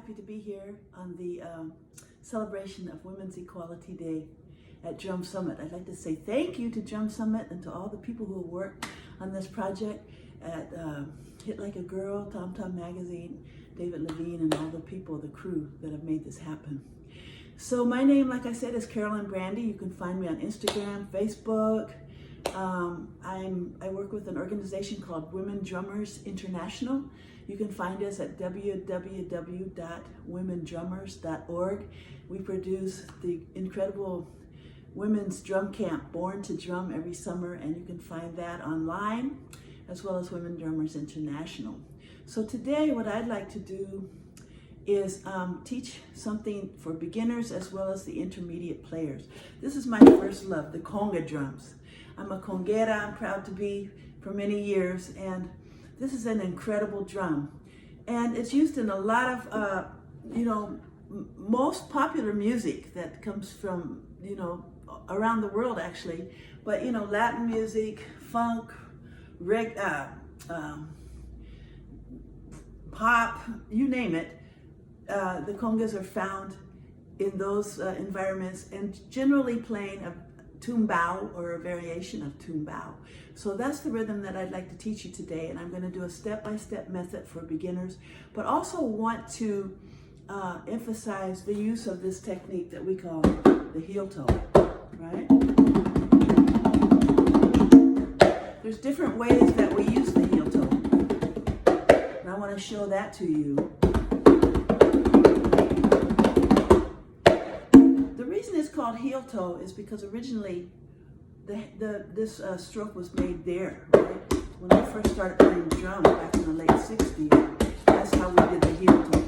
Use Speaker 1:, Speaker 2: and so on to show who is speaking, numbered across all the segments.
Speaker 1: happy to be here on the celebration of Women's Equality Day at Drum Summit. I'd like to say thank you to Drum Summit and to all the people who worked on this project at Hit Like a Girl, Tom Magazine, David Levine, and all the people, the crew that have made this happen. So my name, like I said, is Carolyn Brandy. You can find me on Instagram, Facebook. I work with an organization called Women Drummers International. You can find us at www.womendrummers.org. We produce the incredible women's drum camp, Born to Drum, every summer, and you can find that online, as well as Women Drummers International. So today, what I'd like to do is teach something for beginners as well as the intermediate players. This is my first love, the conga drums. I'm a conguera, I'm proud to be, for many years, and this is an incredible drum. And it's used in a lot of, most popular music that comes from, around the world actually. But, Latin music, funk, pop, you name it. The congas are found in those environments and generally playing a Tumbao or a variation of Tumbao. So that's the rhythm that I'd like to teach you today, and I'm going to do a step-by-step method for beginners, but also want to emphasize the use of this technique that we call the heel toe, right? There's different ways that we use the heel toe, and I want to show that to you. The reason it's called heel toe is because originally this stroke was made there, right? When I first started playing drums back in the late 60s, that's how we did the heel toe.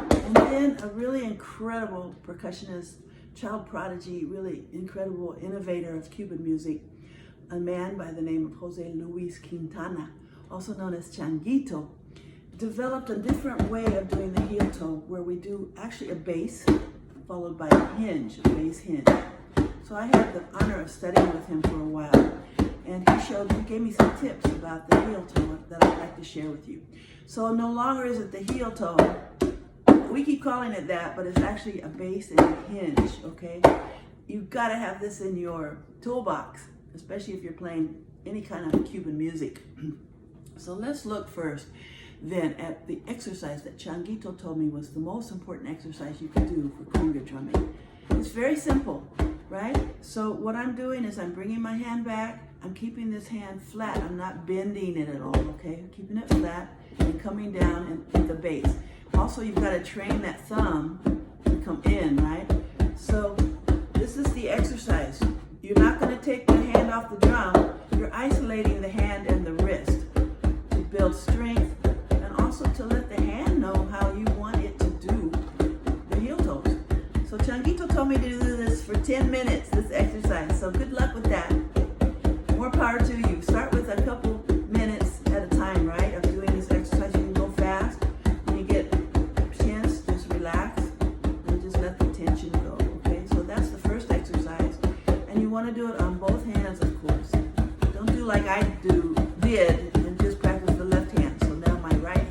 Speaker 1: And then a really incredible percussionist, child prodigy, really incredible innovator of Cuban music, a man by the name of Jose Luis Quintana, also known as Changuito, developed a different way of doing the heel toe, where we do actually a bass followed by a hinge, a bass hinge. So I had the honor of studying with him for a while, and he gave me some tips about the heel toe that I'd like to share with you. So no longer is it the heel toe. We keep calling it that, but it's actually a bass and a hinge, okay? You've got to have this in your toolbox, especially if you're playing any kind of Cuban music. So let's look first then at the exercise that Changuito told me was the most important exercise you can do for conga drumming. It's very simple, right? So what I'm doing is I'm bringing my hand back, I'm keeping this hand flat, I'm not bending it at all, okay? Keeping it flat and coming down and at the base. Also, you've got to train that thumb to come in, right? So this is the exercise. You're not going to take the hand off the drum, you're isolating the hand and the wrist to build strength, also to let the hand know how you want it to do the heel toes. So Changuito told me to do this for 10 minutes, this exercise. So good luck with that. More power to you. Start with a couple minutes at a time, right, of doing this exercise. You can go fast. When you get tense, just relax and just let the tension go, okay? So that's the first exercise. And you want to do it on both hands, of course. Don't do like I did and just practice the left hand. So now my right hand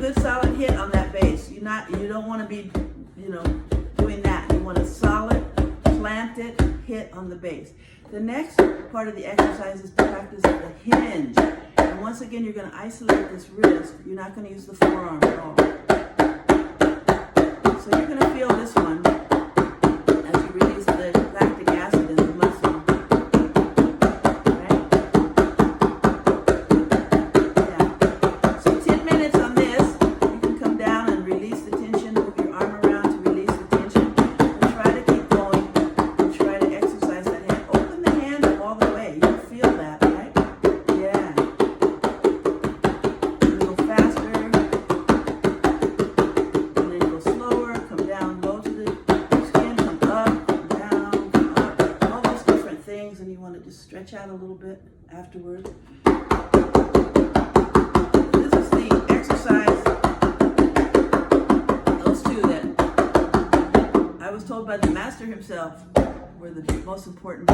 Speaker 1: good solid hit on that bass. You don't want to be, doing that. You want a solid, planted hit on the bass. The next part of the exercise is to practice the hinge. And once again, you're going to isolate this wrist. You're not going to use the forearm at all. So you're going to feel this one as you release the lactic acid in the muscle. And you want to just stretch out a little bit afterwards. This is the exercise, those two that I was told by the master himself were the most important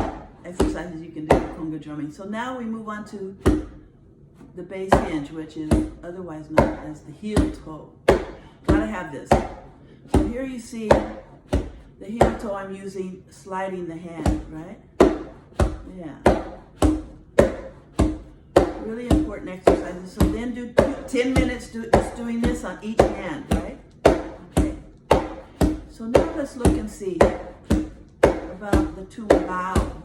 Speaker 1: exercises you can do for conga drumming. So now we move on to the bass hinge, which is otherwise known as the heel toe. Gotta have this. So here you see the heel toe I'm using, sliding the hand, right? Yeah. Really important exercises. So then do 10 minutes just doing this on each hand, right? Okay. So now let's look and see about the Tumbao.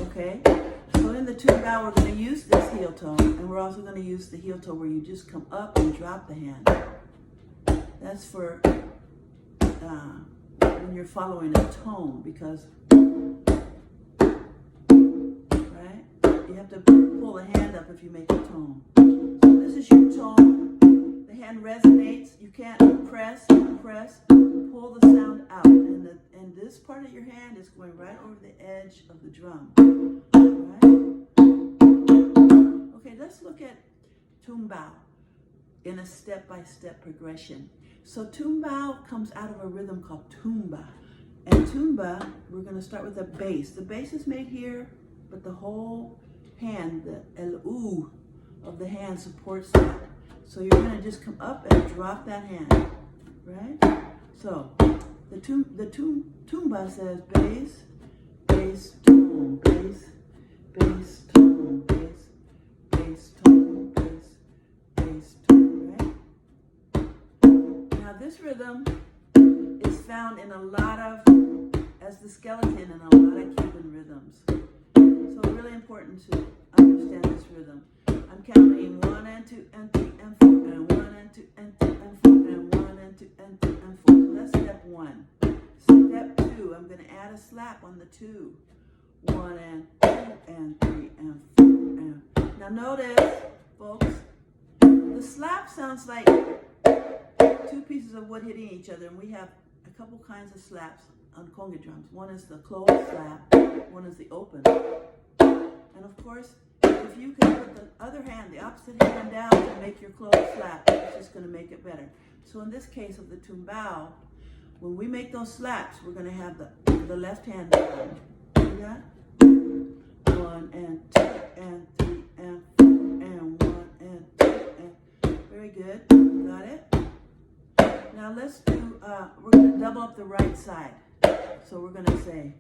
Speaker 1: Okay? So in the Tumbao, we're going to use this heel toe, and we're also going to use the heel toe where you just come up and drop the hand. That's for when you're following a tone, because you have to pull the hand up if you make a tone. So this is your tone. The hand resonates. You can't press, pull the sound out. And this part of your hand is going right over the edge of the drum. Right? Okay, let's look at Tumbao in a step-by-step progression. So Tumbao comes out of a rhythm called tumba. And tumba, we're going to start with the bass. The bass is made here, but the whole hand, the el-u of the hand supports that. So you're going to just come up and drop that hand, right? So the tumba says bass, bass, tone, bass, bass, tone, bass, bass, tone, bass, bass, tone, right? Now this rhythm is found in a lot of, as the skeleton in a lot of Cuban rhythms. So really important to understand this rhythm. I'm counting 1 and 2 and 3 and 4 and 1 and 2 and 2 and 4 and 1 and 2 and 2 and 4. So that's step 1. Step 2, I'm going to add a slap on the 2. 1 and 2 and 3 and 4 and. Now notice, folks, the slap sounds like two pieces of wood hitting each other, and we have a couple kinds of slaps on conga drums. One is the closed slap, one is the open. And of course, if you can put the other hand, the opposite hand down to make your closed slap, it's just going to make it better. So in this case of the Tumbao, when we make those slaps, we're going to have the left hand down. See that? 1 and 2 and 3 and 4 and 1 and 2 and. Very good. Got it? Now let's do, we're going to double up the right side. So we're going to say,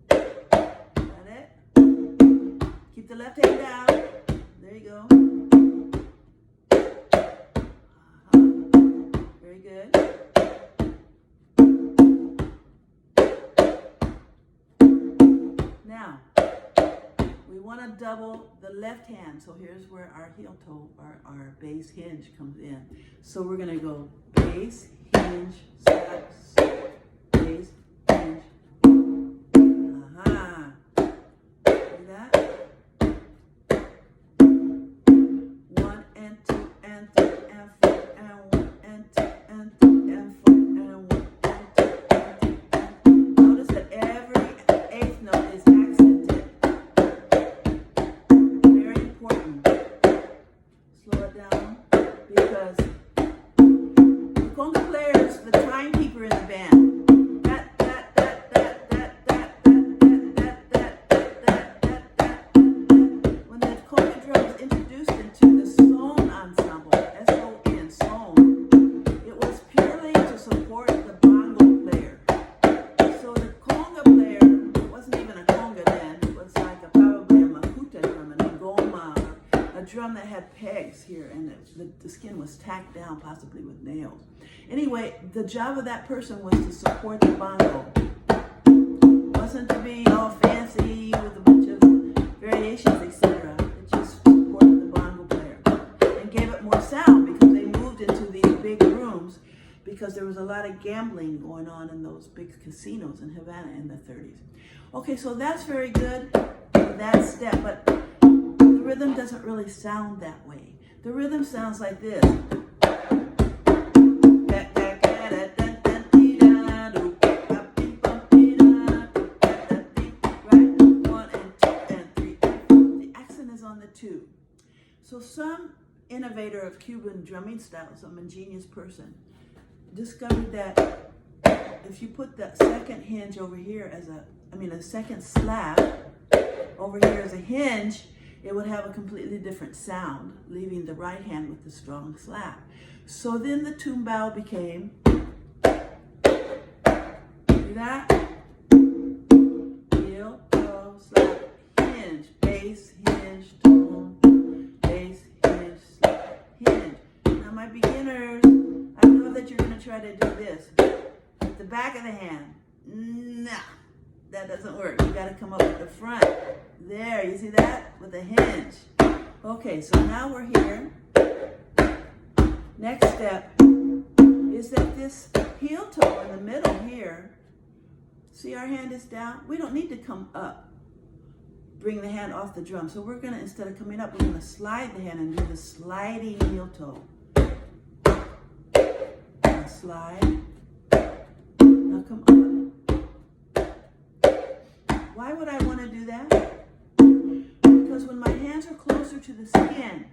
Speaker 1: got it? Keep the left hand down. There you go. Very good. Now, we want to double the left hand. So here's where our heel toe, our bass hinge comes in. So we're going to go bass, hinge, slap, bass, hinge. Aha. See that? 1 and 2 and 3 and 4 and 1 and 2 and 3 and 4 and 1 and 2 and 3 and. Notice that every eighth note is accented. Very important. Slow it down, because the conga players, the timekeeper in the band, when the conga drum was introduced into the Son ensemble, S-O-N, Son, it was purely to support the bongo player. So the conga player, it wasn't even a conga then, it was like probably a makuta drum, an ngoma, a drum that had pegs here, and the skin was tacked down, possibly with nails. Anyway, the job of that person was to support the bongo. It wasn't to be all fancy with a bunch of variations, etc. It just supported the bongo player and gave it more sound, because they moved into these big rooms, because there was a lot of gambling going on in those big casinos in Havana in the 30s. Okay, so that's very good for that step, but the rhythm doesn't really sound that way. The rhythm sounds like this. So some innovator of Cuban drumming style, some ingenious person, discovered that if you put the second hinge over here as a second slap over here as a hinge, it would have a completely different sound, leaving the right hand with the strong slap. So then the tumbao became, see that? Heel, toe, slap, hinge, bass, hinge, tone, bass, hinge, slap, hinge. Now my beginners, I know that you're going to try to do this with the back of the hand. Nah, that doesn't work. You got to come up with the front. There, you see that? With a hinge. Okay, so now we're here. Next step is that this heel toe in the middle here, see our hand is down? We don't need to come up. Bring the hand off the drum. So we're going to, instead of coming up, we're going to slide the hand and do the sliding heel toe. Now slide. Now come up. Why would I want to do that? Because when my hands are closer to the skin,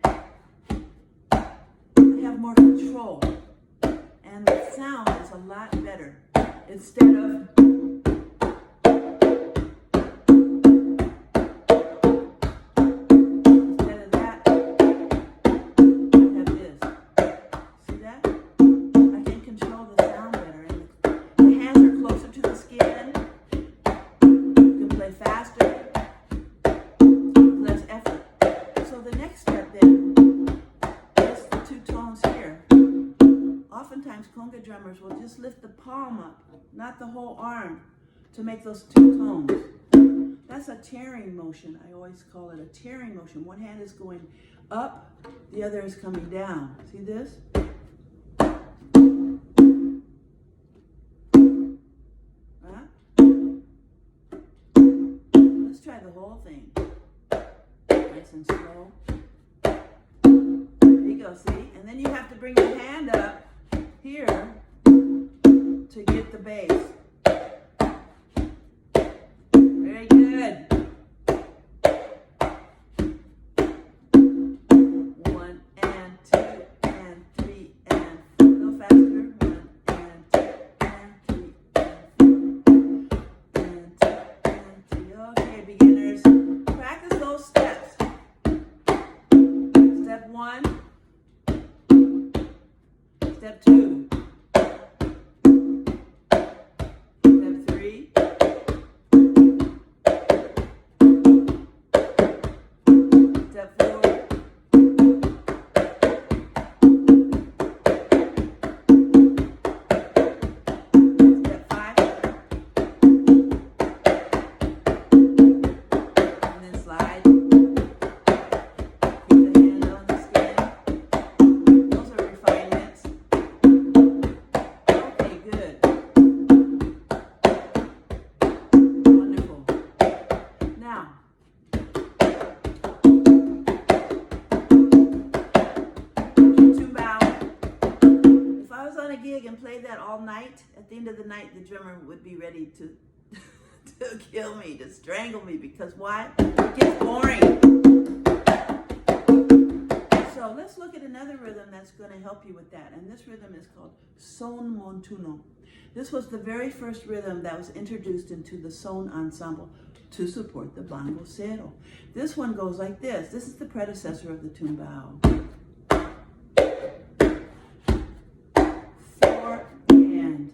Speaker 1: I have more control. And the sound is a lot better. Instead of that, I have this. See that? I can control the sound better. And the hands are closer to the skin. Play faster, less effort. So the next step then is the two tones here. Oftentimes conga drummers will just lift the palm up, not the whole arm, to make those two tones. That's a tearing motion. I always call it a tearing motion. One hand is going up, the other is coming down. See this? Try the whole thing. Nice and slow. There you go, see? And then you have to bring your hand up here to get the bass. Very good. 1 and 2 and 3 and 4. A little faster. 1 and 2 and 3 and 4. Okay, beginners, practice those steps. Step 1, step 2, step 3, step 4, step 5, slide. Keep the hand on the skin. Those are refinements. Okay, good. Wonderful. Now, Tumbao. If I was on a gig and played that all night, at the end of the night, the drummer would be ready to kill me, to strangle me, because why? It gets boring. So let's look at another rhythm that's going to help you with that. And this rhythm is called son montuno. This was the very first rhythm that was introduced into the son ensemble to support the bongo cero. This one goes like this. This is the predecessor of the tumbao. 4 and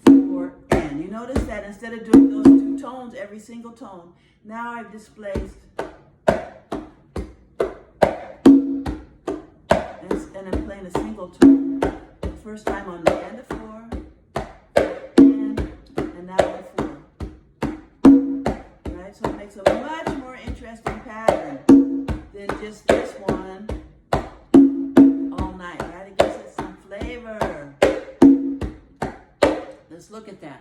Speaker 1: 4 and. You notice that instead of doing those two tones, every single tone, now I've displaced and I'm playing a single tone. The first time on the end of 4 and now on 4. Right? So it makes a much more interesting pattern than just this one all night. Right? It gives it some flavor. Let's look at that.